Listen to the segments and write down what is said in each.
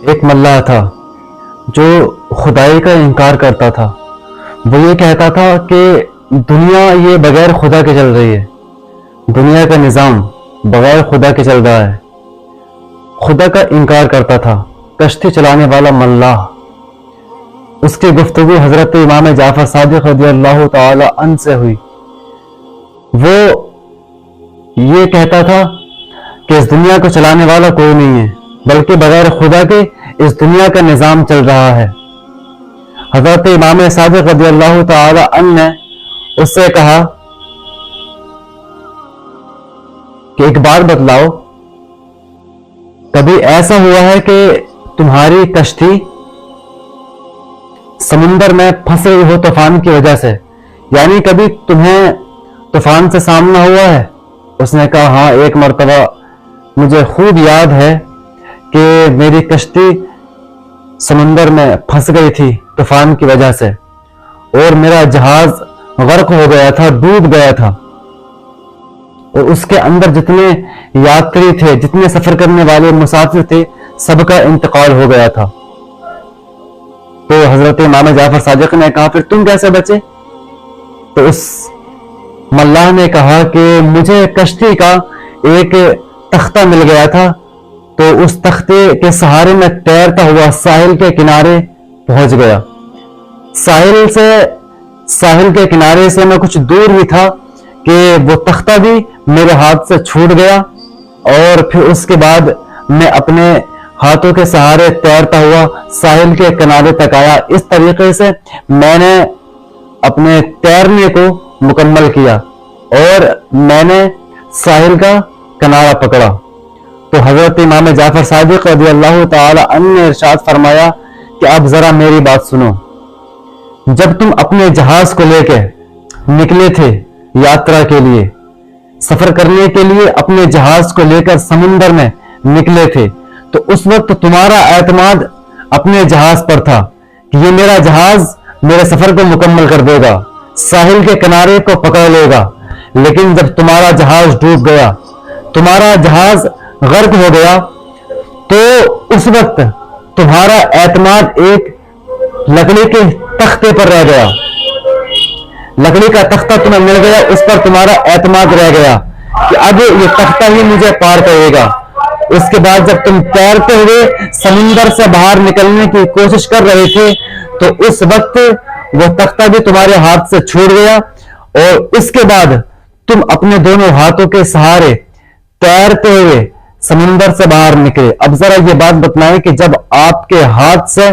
ایک ملاح تھا جو خدائی کا انکار کرتا تھا۔ وہ یہ کہتا تھا کہ دنیا یہ بغیر خدا کے چل رہی ہے، دنیا کا نظام بغیر خدا کے چل رہا ہے۔ خدا کا انکار کرتا تھا، کشتی چلانے والا ملاح۔ اس کی گفتگو حضرت امام جعفر صادق رضی اللہ تعالی عنہ سے ہوئی۔ وہ یہ کہتا تھا کہ اس دنیا کو چلانے والا کوئی نہیں ہے، بلکہ بغیر خدا کے اس دنیا کا نظام چل رہا ہے۔ حضرت امام صادق رضی اللہ تعالی عنہ نے اس سے کہا کہ ایک بات بتلاؤ، کبھی ایسا ہوا ہے کہ تمہاری کشتی سمندر میں پھنسے ہوئی ہو طوفان کی وجہ سے؟ یعنی کبھی تمہیں طوفان سے سامنا ہوا ہے؟ اس نے کہا ہاں، ایک مرتبہ مجھے خوب یاد ہے کہ میری کشتی سمندر میں پھنس گئی تھی طوفان کی وجہ سے، اور میرا جہاز غرق ہو گیا تھا، ڈوب گیا تھا، اور اس کے اندر جتنے یاتری تھے، جتنے سفر کرنے والے مسافر تھے، سب کا انتقال ہو گیا تھا۔ تو حضرت امام جعفر صادق نے کہا پھر تم کیسے بچے؟ تو اس ملاح نے کہا کہ مجھے کشتی کا ایک تختہ مل گیا تھا، تو اس تختے کے سہارے میں تیرتا ہوا ساحل کے کنارے پہنچ گیا۔ ساحل کے کنارے سے میں کچھ دور ہی تھا کہ وہ تختہ بھی میرے ہاتھ سے چھوٹ گیا، اور پھر اس کے بعد میں اپنے ہاتھوں کے سہارے تیرتا ہوا ساحل کے کنارے تک آیا۔ اس طریقے سے میں نے اپنے تیرنے کو مکمل کیا اور میں نے ساحل کا کنارہ پکڑا۔ تو حضرت امام جعفر صادق رضی اللہ تعالی عنہ نے ارشاد فرمایا کہ اب ذرا میری بات سنو، جب تم اپنے جہاز کو لے کے نکلے تھے یاترا کے لیے، سفر کرنے کے لیے اپنے جہاز کو لے کر سمندر میں نکلے تھے، تو اس وقت تمہارا اعتماد اپنے جہاز پر تھا کہ یہ میرا جہاز میرے سفر کو مکمل کر دے گا، ساحل کے کنارے کو پکڑ لے گا۔ لیکن جب تمہارا جہاز ڈوب گیا، تمہارا جہاز غرق ہو گیا، تو اس وقت تمہارا اعتماد ایک لکڑی کے تختے پر رہ گیا، لکڑی کا تختہ تمہیں مل گیا، اس پر تمہارا اعتماد رہ گیا کہ اب یہ تختہ ہی مجھے پار کرے گا۔ اس کے بعد جب تم تیرتے ہوئے سمندر سے باہر نکلنے کی کوشش کر رہے تھے، تو اس وقت وہ تختہ بھی تمہارے ہاتھ سے چھوٹ گیا، اور اس کے بعد تم اپنے دونوں ہاتھوں کے سہارے تیرتے ہوئے سمندر سے باہر نکلے۔ اب ذرا یہ بات بتلائیں کہ جب آپ کے ہاتھ سے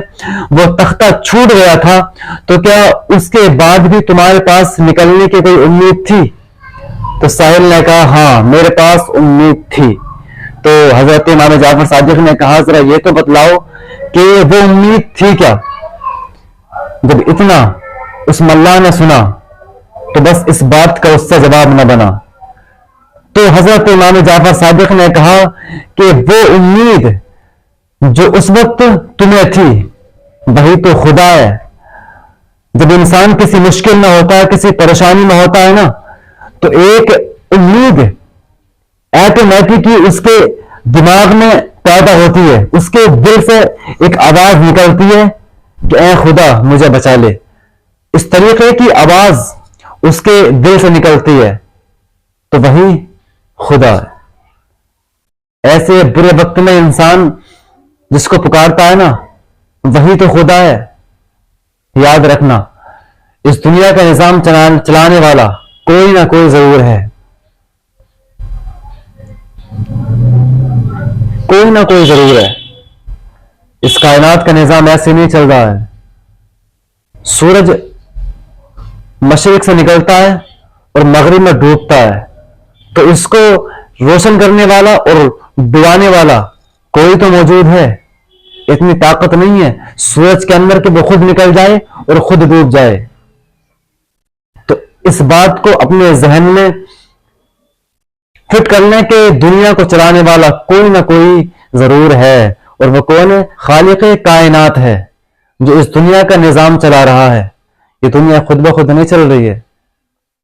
وہ تختہ چھوٹ گیا تھا، تو کیا اس کے بعد بھی تمہارے پاس نکلنے کی کوئی امید تھی؟ تو ساحل نے کہا ہاں، میرے پاس امید تھی۔ تو حضرت امام جعفر صادق نے کہا ذرا یہ تو بتلاؤ کہ وہ امید تھی کیا؟ جب اتنا اس ملاح نے سنا تو بس اس بات کا اس سے جواب نہ بنا۔ تو حضرت امام جعفر صادق نے کہا کہ وہ امید جو اس وقت تمہیں تھی وہی تو خدا ہے۔ جب انسان کسی مشکل میں ہوتا ہے، کسی پریشانی میں ہوتا ہے نا، تو ایک امید آٹومیٹکلی اس کے دماغ میں پیدا ہوتی ہے، اس کے دل سے ایک آواز نکلتی ہے کہ اے خدا مجھے بچا لے۔ اس طریقے کی آواز اس کے دل سے نکلتی ہے، تو وہی خدا ہے۔ ایسے برے وقت میں انسان جس کو پکارتا ہے نا، وہی تو خدا ہے۔ یاد رکھنا، اس دنیا کا نظام چلانے والا کوئی نہ کوئی ضرور ہے، کوئی نہ کوئی ضرور ہے۔ اس کائنات کا نظام ایسے نہیں چل رہا ہے۔ سورج مشرق سے نکلتا ہے اور مغرب میں ڈوبتا ہے، تو اس کو روشن کرنے والا اور ڈبانے والا کوئی تو موجود ہے۔ اتنی طاقت نہیں ہے سورج کے اندر کہ وہ خود نکل جائے اور خود ڈوب جائے۔ تو اس بات کو اپنے ذہن میں فٹ کر لیں کہ دنیا کو چلانے والا کوئی نہ کوئی ضرور ہے، اور وہ کون ہے؟ خالق کائنات ہے جو اس دنیا کا نظام چلا رہا ہے۔ یہ دنیا خود بخود نہیں چل رہی ہے۔